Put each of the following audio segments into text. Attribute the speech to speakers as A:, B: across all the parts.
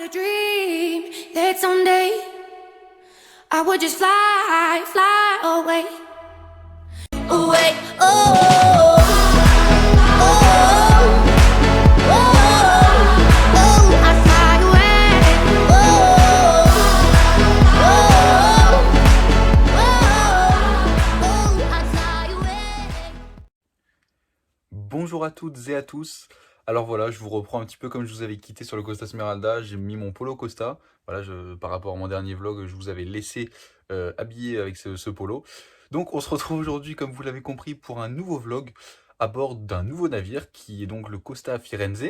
A: a dream that someday I would just fly, fly away, away, oh, oh, oh, oh, I fly away, oh, oh, oh, I fly away.
B: Bonjour à toutes et à tous. Alors voilà, je vous reprends un petit peu comme je vous avais quitté sur le Costa Smeralda. J'ai mis mon polo Costa. Voilà, par rapport à mon dernier vlog, je vous avais laissé habillé avec ce polo. Donc on se retrouve aujourd'hui, comme vous l'avez compris, pour un nouveau vlog à bord d'un nouveau navire qui est donc le Costa Firenze.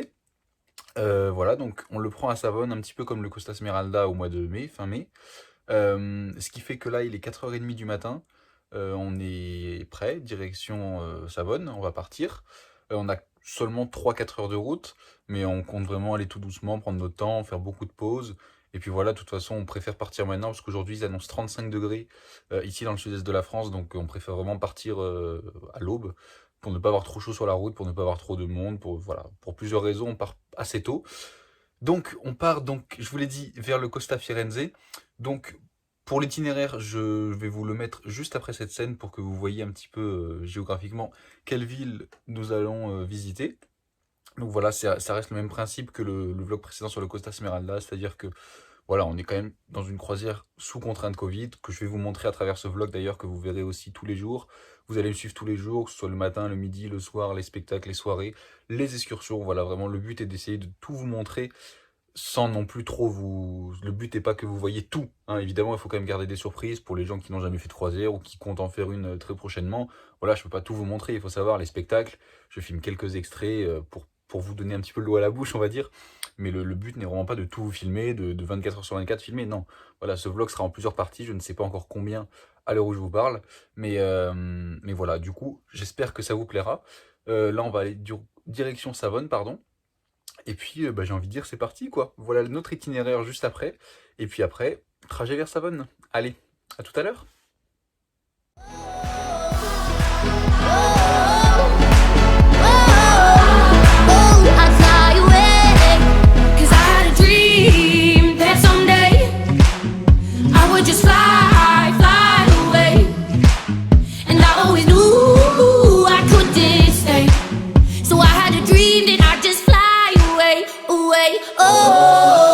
B: Voilà, donc on le prend à Savone, un petit peu comme le Costa Smeralda au mois de mai, fin mai. Ce qui fait que là, il est 4h30 du matin. On est prêt, direction Savone, on va partir. On a seulement 3-4 heures de route, mais on compte vraiment aller tout doucement, prendre notre temps, faire beaucoup de pauses. Et puis voilà, de toute façon, on préfère partir maintenant, parce qu'aujourd'hui, ils annoncent 35 degrés ici dans le sud-est de la France, donc on préfère vraiment partir à l'aube, pour ne pas avoir trop chaud sur la route, pour ne pas avoir trop de monde, voilà, pour plusieurs raisons, on part assez tôt. Donc, on part, donc, je vous l'ai dit, vers le Costa Firenze. Donc, pour l'itinéraire, je vais vous le mettre juste après cette scène pour que vous voyez un petit peu géographiquement quelle ville nous allons visiter. Donc voilà, ça reste le même principe que le vlog précédent sur le Costa Smeralda, c'est-à-dire que voilà, on est quand même dans une croisière sous contrainte Covid, que je vais vous montrer à travers ce vlog d'ailleurs, que vous verrez aussi tous les jours. Vous allez me suivre tous les jours, que ce soit le matin, le midi, le soir, les spectacles, les soirées, les excursions. Voilà, vraiment, le but est d'essayer de tout vous montrer sans non plus trop vous... Le but n'est pas que vous voyez tout, hein. Évidemment, il faut quand même garder des surprises pour les gens qui n'ont jamais fait de croisière ou qui comptent en faire une très prochainement. Voilà, je peux pas tout vous montrer, il faut savoir, les spectacles, je filme quelques extraits pour vous donner un petit peu l'eau à la bouche, on va dire. Mais le but n'est vraiment pas de tout vous filmer, de 24 heures sur 24 filmer, non. Voilà, ce vlog sera en plusieurs parties, je ne sais pas encore combien à l'heure où je vous parle. Mais voilà, du coup, j'espère que ça vous plaira. Là, on va aller direction Savone, pardon. Et puis, j'ai envie de dire, c'est parti, quoi. Voilà notre itinéraire juste après. Et puis après, trajet vers Savone. Allez, à tout à l'heure.
A: I fly away, 'cause I had a dream that someday I would just fly, fly away. And I always knew I couldn't stay, so I had a dream that I'd just fly away, away, oh, oh,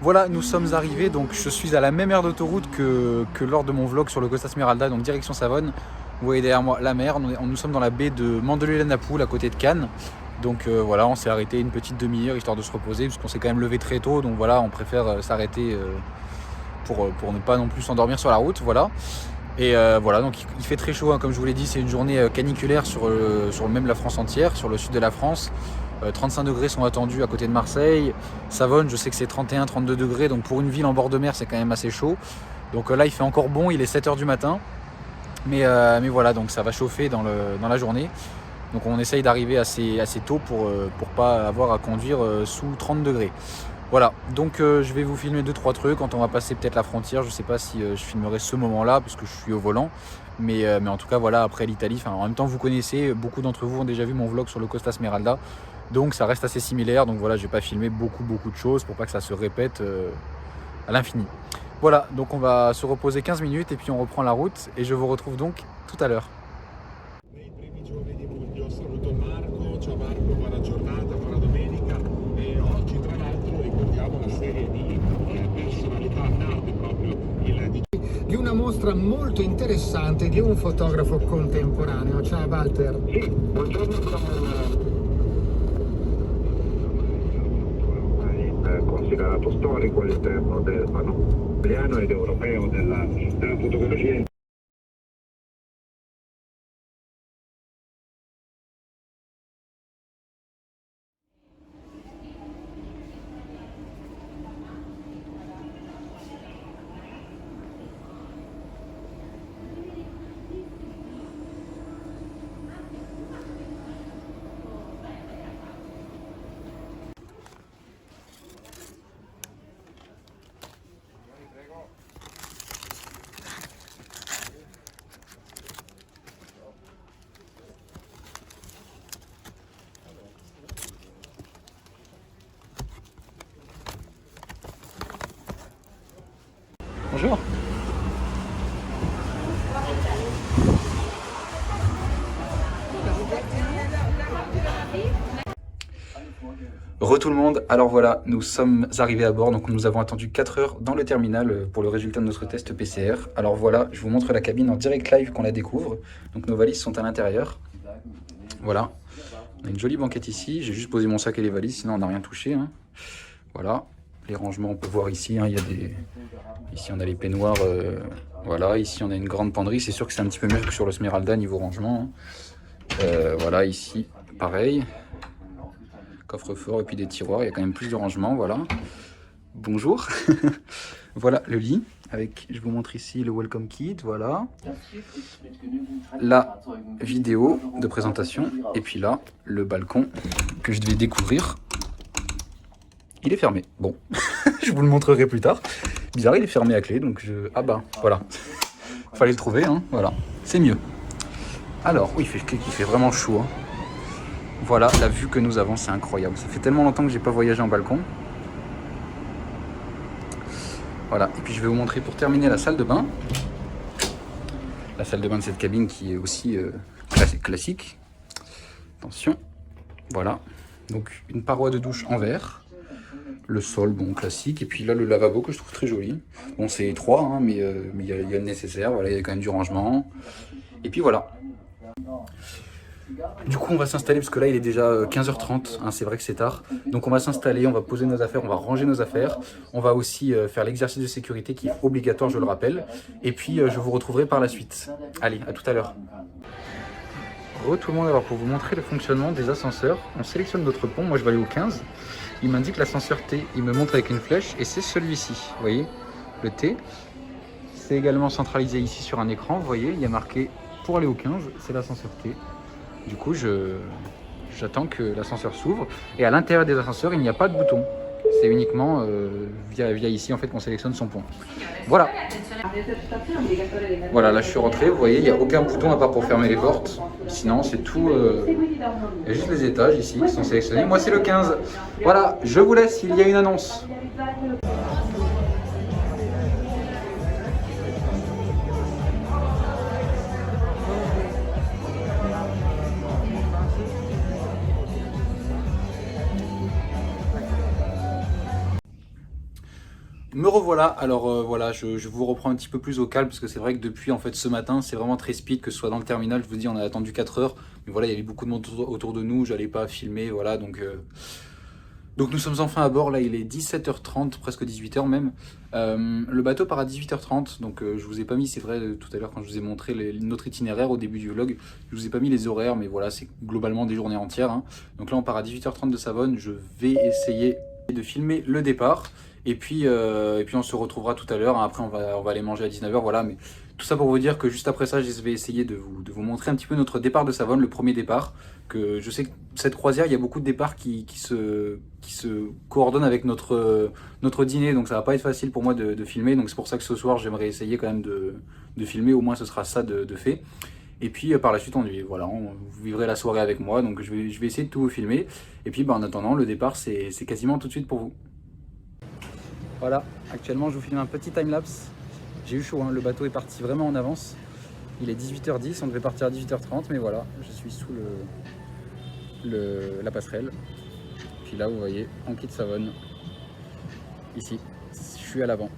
B: Voilà, nous sommes arrivés, donc je suis à la même aire d'autoroute que lors de mon vlog sur le Costa Smeralda, donc direction Savone. Vous voyez derrière moi la mer, nous sommes dans la baie de Mandelieu-la-Napoule, à côté de Cannes. Donc voilà, on s'est arrêté une petite demi-heure histoire de se reposer, puisqu'on s'est quand même levé très tôt, donc voilà, on préfère s'arrêter pour ne pas non plus s'endormir sur la route, voilà. Et voilà, donc il fait très chaud, hein, comme je vous l'ai dit, c'est une journée caniculaire sur même la France entière, sur le sud de la France. 35 degrés sont attendus à côté de Marseille. Savone, je sais que c'est 31-32 degrés, donc pour une ville en bord de mer, c'est quand même assez chaud. Donc là, il fait encore bon, il est 7h du matin. Mais voilà, donc ça va chauffer dans la journée. Donc on essaye d'arriver assez tôt pour pas avoir à conduire sous 30 degrés. Voilà, donc je vais vous filmer 2-3 trucs quand on va passer peut-être la frontière. Je sais pas si je filmerai ce moment-là parce que je suis au volant. Mais en tout cas, voilà, après l'Italie, en même temps, vous connaissez, beaucoup d'entre vous ont déjà vu mon vlog sur le Costa Smeralda. Donc ça reste assez similaire. Donc voilà, je vais pas filmer beaucoup de choses pour pas que ça se répète à l'infini. Voilà, donc on va se reposer 15 minutes et puis on reprend la route. Et je vous retrouve donc tout à l'heure.
C: Nei primi giorni di luglio saluto Marco, ciao Marco, buona giornata, buona domenica e oggi tra l'altro ricordiamo la serie di personalità nate proprio
D: di una mostra molto interessante di un fotografo contemporaneo. Ciao Walter.
C: Sì, buongiorno, ormai considerato storico all'interno del panorama italiano ed europeo della fotografia.
B: Bonjour. Tout le monde, alors voilà, nous sommes arrivés à bord, donc nous avons attendu 4 heures dans le terminal pour le résultat de notre test PCR. Alors voilà, je vous montre la cabine en direct live qu'on la découvre. Donc nos valises sont à l'intérieur. Voilà, on a une jolie banquette ici, j'ai juste posé mon sac et les valises, sinon on n'a rien touché. Hein. Voilà, les rangements on peut voir ici, hein, il y a des... Ici on a les peignoirs, voilà, ici on a une grande penderie, c'est sûr que c'est un petit peu mieux que sur le Smeralda niveau rangement. Hein. Voilà, ici pareil. Coffre-fort et puis des tiroirs, il y a quand même plus de rangement, voilà. Bonjour. Voilà le lit, avec, je vous montre ici le welcome kit, voilà. La vidéo de présentation, et puis là, le balcon que je devais découvrir. Il est fermé, bon, je vous le montrerai plus tard. Bizarre, il est fermé à clé, donc je... Ah bah, voilà. Fallait le trouver, hein, voilà, c'est mieux. Alors, oui, il fait vraiment chaud, hein. Voilà, la vue que nous avons, c'est incroyable. Ça fait tellement longtemps que j'ai pas voyagé en balcon. Voilà, et puis je vais vous montrer pour terminer la salle de bain. La salle de bain de cette cabine qui est aussi classique. Attention, voilà. Donc une paroi de douche en verre. Le sol, bon, classique. Et puis là, le lavabo que je trouve très joli. Bon, c'est étroit, hein, mais il y a le nécessaire. Voilà, il y a quand même du rangement. Et puis voilà. Du coup on va s'installer parce que là il est déjà 15h30, hein, c'est vrai que c'est tard. Donc on va s'installer, on va poser nos affaires, on va ranger nos affaires. On va aussi faire l'exercice de sécurité qui est obligatoire, je le rappelle. Et puis je vous retrouverai par la suite. Allez, à tout à l'heure. Re tout le monde, alors pour vous montrer le fonctionnement des ascenseurs, on sélectionne notre pont, moi je vais aller au 15. Il m'indique l'ascenseur T, il me montre avec une flèche et c'est celui-ci, vous voyez, le T. C'est également centralisé ici sur un écran, vous voyez, il y a marqué pour aller au 15, c'est l'ascenseur T. Du coup, j'attends que l'ascenseur s'ouvre. Et à l'intérieur des ascenseurs, il n'y a pas de bouton. C'est uniquement via ici en fait qu'on sélectionne son pont. Voilà. Voilà, là je suis rentré. Vous voyez, il n'y a aucun bouton à part pour fermer les portes. Sinon, c'est tout. Il y a juste les étages ici qui sont sélectionnés. Moi, c'est le 15. Voilà, je vous laisse. Il y a une annonce. Me revoilà, alors voilà, je vous reprends un petit peu plus au calme parce que c'est vrai que depuis en fait ce matin c'est vraiment très speed, que ce soit dans le terminal, je vous dis on a attendu 4 heures, mais voilà il y avait beaucoup de monde autour de nous, j'allais pas filmer, voilà donc nous sommes enfin à bord, là il est 17h30, presque 18h même, le bateau part à 18h30, donc je vous ai pas mis, c'est vrai tout à l'heure quand je vous ai montré notre itinéraire au début du vlog, je vous ai pas mis les horaires, mais voilà c'est globalement des journées entières, hein. Donc là on part à 18h30 de Savone, je vais essayer de filmer le départ. Et puis on se retrouvera tout à l'heure, hein. Après on va aller manger à 19h, voilà, mais tout ça pour vous dire que juste après ça, je vais essayer de vous montrer un petit peu notre départ de Savone, le premier départ, que je sais que cette croisière, il y a beaucoup de départs qui se coordonnent avec notre dîner, donc ça va pas être facile pour moi de filmer, donc c'est pour ça que ce soir, j'aimerais essayer quand même de filmer, au moins ce sera ça de fait. Et puis par la suite, vous vivrez la soirée avec moi, donc je vais essayer de tout vous filmer, et puis en attendant, le départ, c'est quasiment tout de suite pour vous. Voilà, actuellement je vous filme un petit timelapse. J'ai eu chaud, hein, le bateau est parti vraiment en avance. Il est 18h10, on devait partir à 18h30, mais voilà, je suis sous la passerelle. Puis là, vous voyez, on quitte Savone. Ici, je suis à l'avant.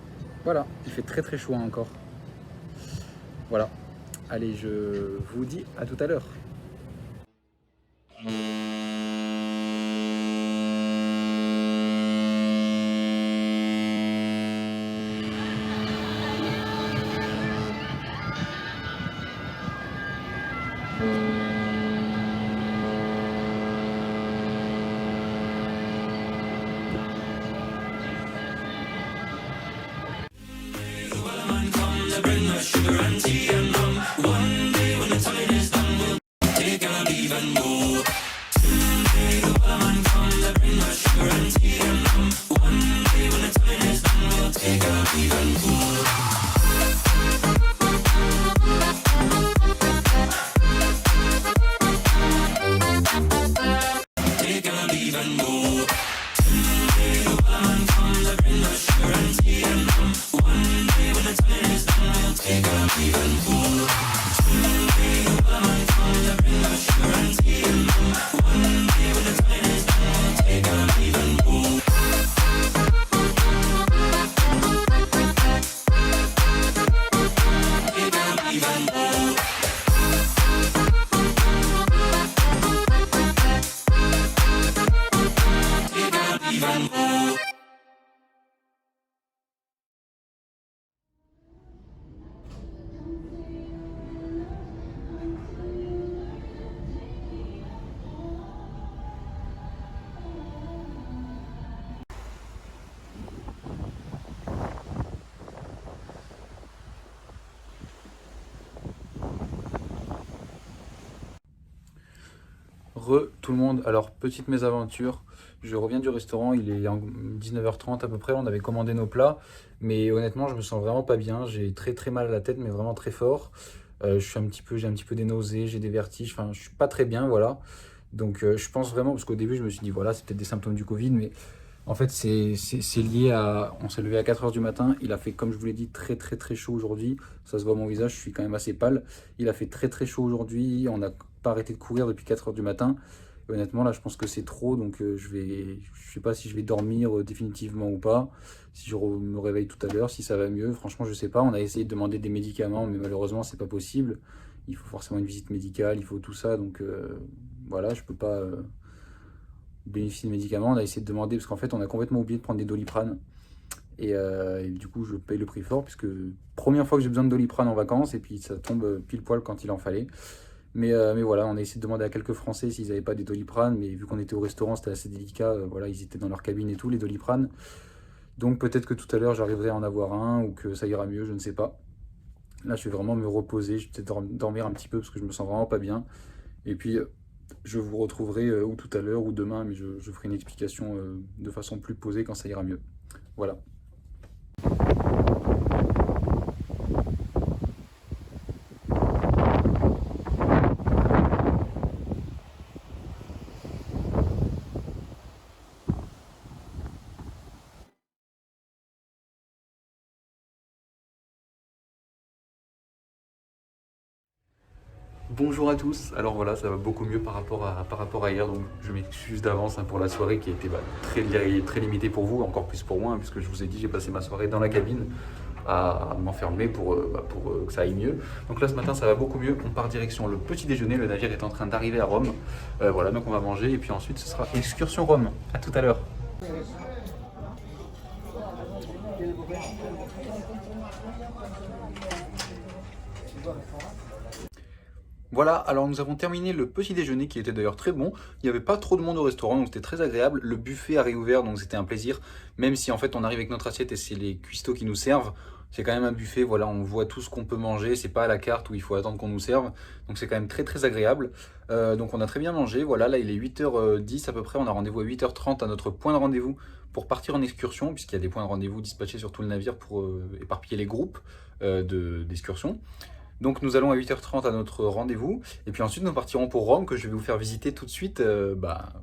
B: Voilà, il fait très très chaud, hein, encore. Voilà, allez, je vous dis à tout à l'heure.
E: One day when the
B: Tout le monde, alors petite mésaventure, je reviens du restaurant, il est 19h30 à peu près, on avait commandé nos plats, mais honnêtement je me sens vraiment pas bien, j'ai très mal à la tête, mais vraiment très fort. J'ai un petit peu des nausées, j'ai des vertiges, enfin je suis pas très bien, voilà. Donc je pense vraiment, parce qu'au début je me suis dit voilà c'est peut-être des symptômes du Covid, mais en fait c'est lié à, on s'est levé à 4h du matin, il a fait comme je vous l'ai dit très chaud aujourd'hui, ça se voit à mon visage, je suis quand même assez pâle, il a fait très chaud aujourd'hui, on n'a pas arrêté de courir depuis 4h du matin. Et honnêtement là je pense que c'est trop, donc je sais pas si je vais dormir définitivement ou pas, si je me réveille tout à l'heure, si ça va mieux, franchement je sais pas, on a essayé de demander des médicaments mais malheureusement c'est pas possible, il faut forcément une visite médicale, il faut tout ça, donc voilà je peux pas bénéficier de médicaments, on a essayé de demander, parce qu'en fait on a complètement oublié de prendre des Doliprane, et du coup je paye le prix fort, puisque première fois que j'ai besoin de Doliprane en vacances, et puis ça tombe pile poil quand il en fallait. Mais voilà, on a essayé de demander à quelques Français s'ils n'avaient pas des Doliprane, mais vu qu'on était au restaurant, c'était assez délicat. Voilà, ils étaient dans leur cabine et tout, les Doliprane. Donc peut-être que tout à l'heure, j'arriverai à en avoir un ou que ça ira mieux, je ne sais pas. Là, je vais vraiment me reposer, je vais peut-être dormir un petit peu parce que je me sens vraiment pas bien. Et puis, je vous retrouverai ou tout à l'heure ou demain, mais je ferai une explication de façon plus posée quand ça ira mieux. Voilà. Bonjour à tous, alors voilà ça va beaucoup mieux par rapport à hier, donc je m'excuse d'avance pour la soirée qui a été très limitée pour vous, encore plus pour moi, puisque je vous ai dit j'ai passé ma soirée dans la cabine à m'enfermer pour que ça aille mieux. Donc là ce matin ça va beaucoup mieux, on part direction le petit déjeuner, le navire est en train d'arriver à Rome, voilà donc on va manger et puis ensuite ce sera excursion Rome, à tout à l'heure. Voilà, alors nous avons terminé le petit déjeuner qui était d'ailleurs très bon. Il n'y avait pas trop de monde au restaurant, donc c'était très agréable. Le buffet a réouvert, donc c'était un plaisir. Même si en fait on arrive avec notre assiette et c'est les cuistots qui nous servent. C'est quand même un buffet, voilà, on voit tout ce qu'on peut manger. C'est pas à la carte où il faut attendre qu'on nous serve. Donc c'est quand même très agréable. Donc on a très bien mangé. Voilà, là il est 8h10 à peu près. On a rendez-vous à 8h30 à notre point de rendez-vous pour partir en excursion, puisqu'il y a des points de rendez-vous dispatchés sur tout le navire pour éparpiller les groupes d'excursion. Donc nous allons à 8h30 à notre rendez-vous, et puis ensuite nous partirons pour Rome, que je vais vous faire visiter tout de suite.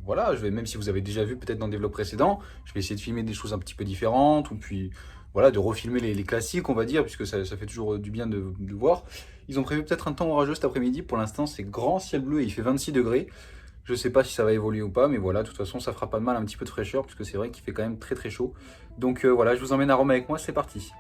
B: Voilà, même si vous avez déjà vu peut-être dans des vlogs précédents, je vais essayer de filmer des choses un petit peu différentes, ou puis voilà, de refilmer les classiques on va dire, puisque ça fait toujours du bien de voir. Ils ont prévu peut-être un temps orageux cet après-midi, pour l'instant c'est grand ciel bleu et il fait 26 degrés. Je sais pas si ça va évoluer ou pas, mais voilà, de toute façon ça fera pas de mal un petit peu de fraîcheur, puisque c'est vrai qu'il fait quand même très chaud. Donc voilà, je vous emmène à Rome avec moi, c'est parti.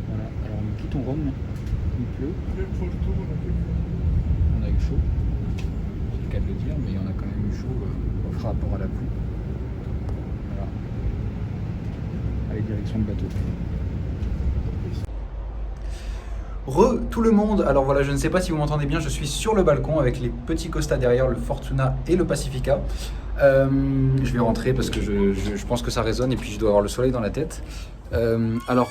B: Voilà, alors nous quittons Rome, il pleut,
C: Che fortuna, che
B: on a eu chaud, c'est le cas de le dire, mais on a quand même eu chaud par rapport à la pluie. Voilà. Allez, direction le bateau. Tout le monde, alors voilà, je ne sais pas si vous m'entendez bien, je suis sur le balcon avec les petits Costa derrière, le Fortuna et le Pacifica. Je vais rentrer parce que je pense que ça résonne et puis je dois avoir le soleil dans la tête. Alors,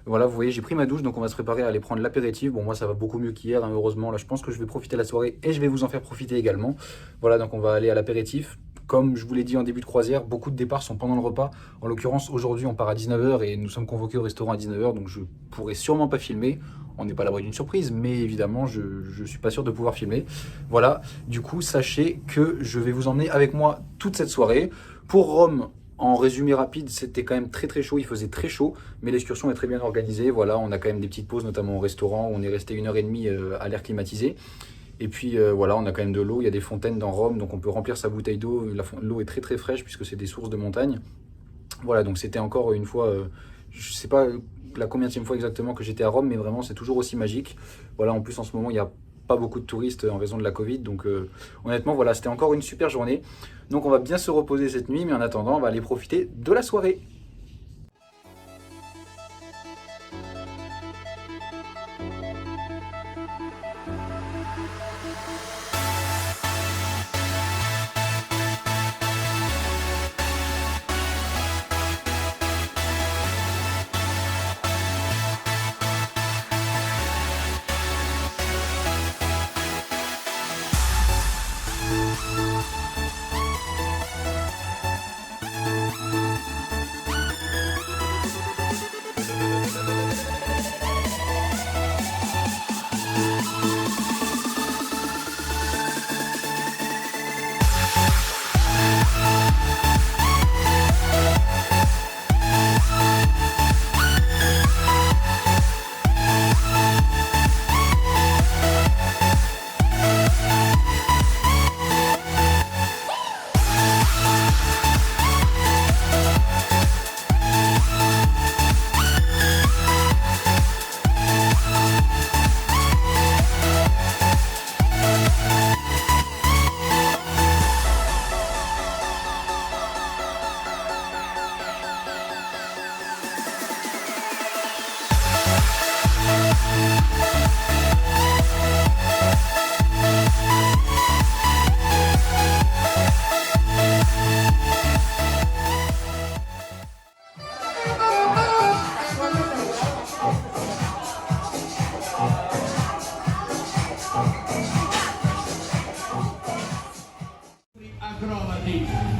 B: voilà, vous voyez, j'ai pris ma douche, donc on va se préparer à aller prendre l'apéritif. Bon, moi ça va beaucoup mieux qu'hier, hein, heureusement. Là, je pense que je vais profiter de la soirée et je vais vous en faire profiter également. Voilà, donc on va aller à l'apéritif. Comme je vous l'ai dit en début de croisière, beaucoup de départs sont pendant le repas. En l'occurrence, aujourd'hui, on part à 19h et nous sommes convoqués au restaurant à 19h, donc je pourrai sûrement pas filmer. On n'est pas à l'abri d'une surprise, mais évidemment, je ne suis pas sûr de pouvoir filmer. Voilà, du coup, sachez que je vais vous emmener avec moi toute cette soirée. Pour Rome, en résumé rapide, c'était quand même très très chaud, il faisait très chaud, mais l'excursion est très bien organisée. Voilà, on a quand même des petites pauses, notamment au restaurant, où on est resté 1h30 à l'air climatisé. Et puis voilà, on a quand même de l'eau, il y a des fontaines dans Rome, donc on peut remplir sa bouteille d'eau. L'eau est très très fraîche puisque c'est des sources de montagne. Voilà, donc c'était encore une fois, je sais pas la combienième fois exactement que j'étais à Rome, mais vraiment c'est toujours aussi magique. Voilà, en plus en ce moment il n'y a pas beaucoup de touristes en raison de la Covid, donc honnêtement voilà, c'était encore une super journée. Donc on va bien se reposer cette nuit, mais en attendant on va aller profiter de la soirée.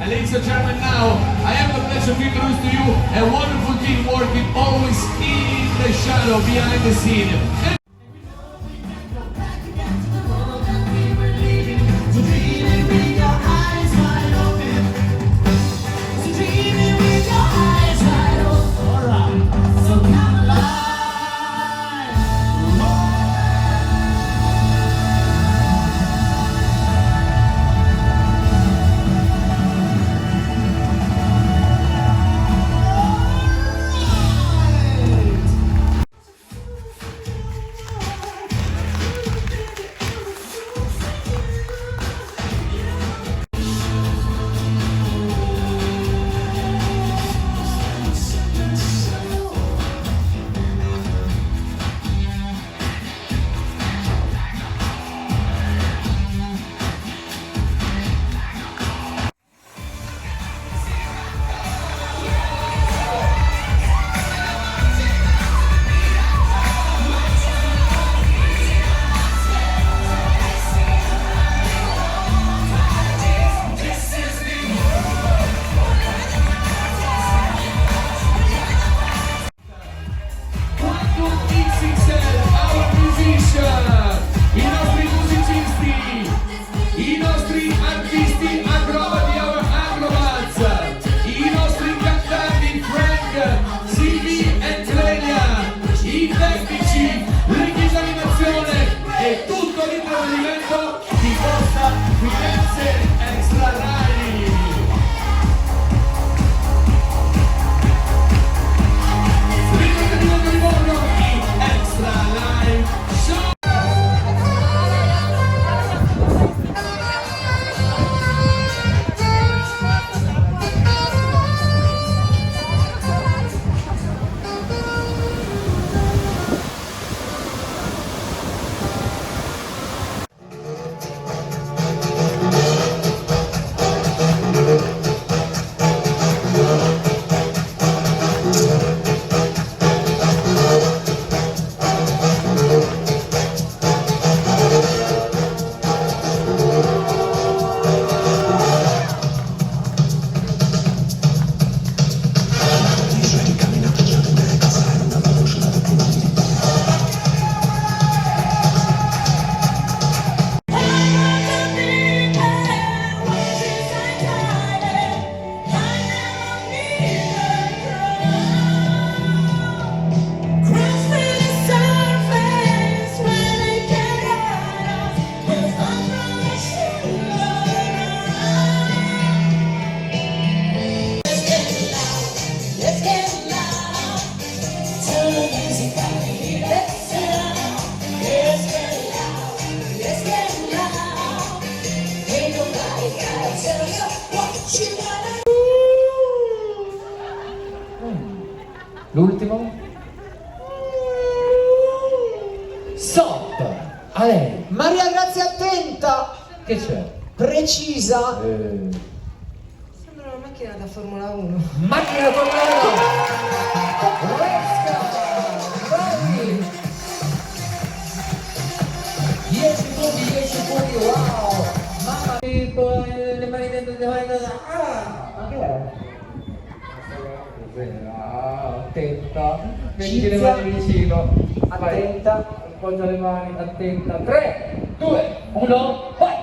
E: And ladies and gentlemen, now I have the pleasure to introduce to you a wonderful team working always in the shadow behind the scene. amici, l'iniziazione e tutto l'intrattenimento di Costa Firenze Extra Live. L'intrattenimento di Borgo in Extra Live Show.
F: L'ultimo. Stop. A lei.
G: Maria Grazia, attenta!
F: Che c'è?
G: Precisa!
H: Sembra una macchina da Formula 1.
F: Macchina da Formula 1. Resca. Bravi. 10 punti, wow. Mamma mia, le mani dentro, le mani dentro. Ma che è? Attenta, metti le mani vicino, attenta, appoggia le mani, attenta, 3, 2, 1, vai!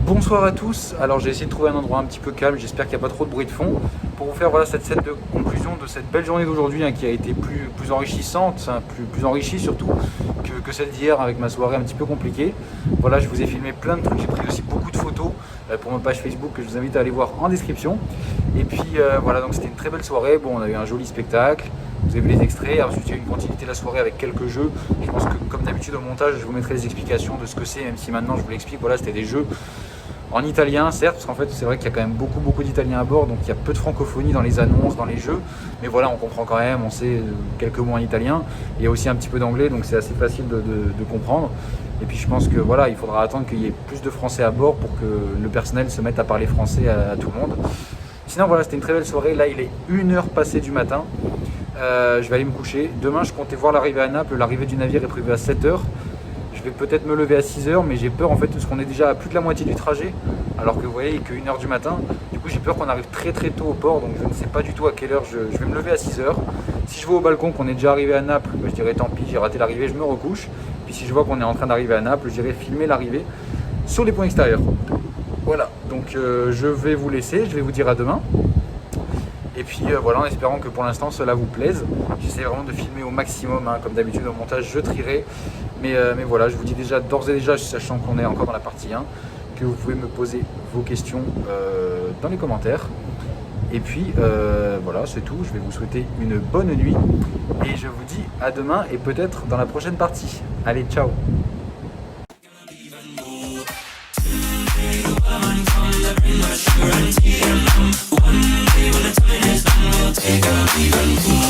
B: Bonsoir à tous, alors j'ai essayé de trouver un endroit un petit peu calme, j'espère qu'il n'y a pas trop de bruit de fond pour vous faire voilà, cette scène de conclusion de cette belle journée d'aujourd'hui qui a été plus enrichissante, plus enrichie surtout que celle d'hier avec ma soirée un petit peu compliquée. Voilà, je vous ai filmé plein de trucs, j'ai pris aussi beaucoup de photos pour ma page Facebook que je vous invite à aller voir en description. Et puis voilà, donc c'était une très belle soirée, bon on a eu un joli spectacle, vous avez vu les extraits, ensuite il y a eu une continuité de la soirée avec quelques jeux. Je pense que comme d'habitude au montage je vous mettrai les explications de ce que c'est, même si maintenant je vous l'explique, voilà c'était des jeux en italien certes, parce qu'en fait c'est vrai qu'il y a quand même beaucoup d'italiens à bord, donc il y a peu de francophonie dans les annonces, dans les jeux, mais voilà on comprend quand même, on sait quelques mots en italien, il y a aussi un petit peu d'anglais, donc c'est assez facile de comprendre. Et puis je pense que voilà, il faudra attendre qu'il y ait plus de français à bord pour que le personnel se mette à parler français à tout le monde. Sinon voilà, c'était une très belle soirée, là il est 1h passée du matin,
I: Je vais aller me coucher. Demain, je comptais voir l'arrivée à Naples. L'arrivée du navire est prévue à 7 h. Je vais peut-être me lever à 6 h, mais j'ai peur en fait parce qu'on est déjà à plus de la moitié du trajet, alors que vous voyez, il n'est que 1 h du matin. Du coup, j'ai peur qu'on arrive très tôt au port, donc je ne sais pas du tout à quelle heure je vais me lever à 6 h. Si je vois au balcon qu'on est déjà arrivé à Naples, je dirais tant pis, j'ai raté l'arrivée, je me recouche. Puis si je vois qu'on est en train d'arriver à Naples, j'irai filmer l'arrivée sur les points extérieurs. Voilà, donc je vais vous laisser, je vais vous dire à demain. Et puis voilà, en espérant que pour l'instant cela vous plaise. J'essaie vraiment de filmer au maximum, hein. Comme d'habitude au montage je trierai. Mais voilà, je vous dis déjà d'ores et déjà, sachant qu'on est encore dans la partie 1, que vous pouvez me poser vos questions dans les commentaires. Et puis voilà, c'est tout. Je vais vous souhaiter une bonne nuit. Et je vous dis à demain et peut-être dans la prochaine partie. Allez, ciao!
A: Take a even more.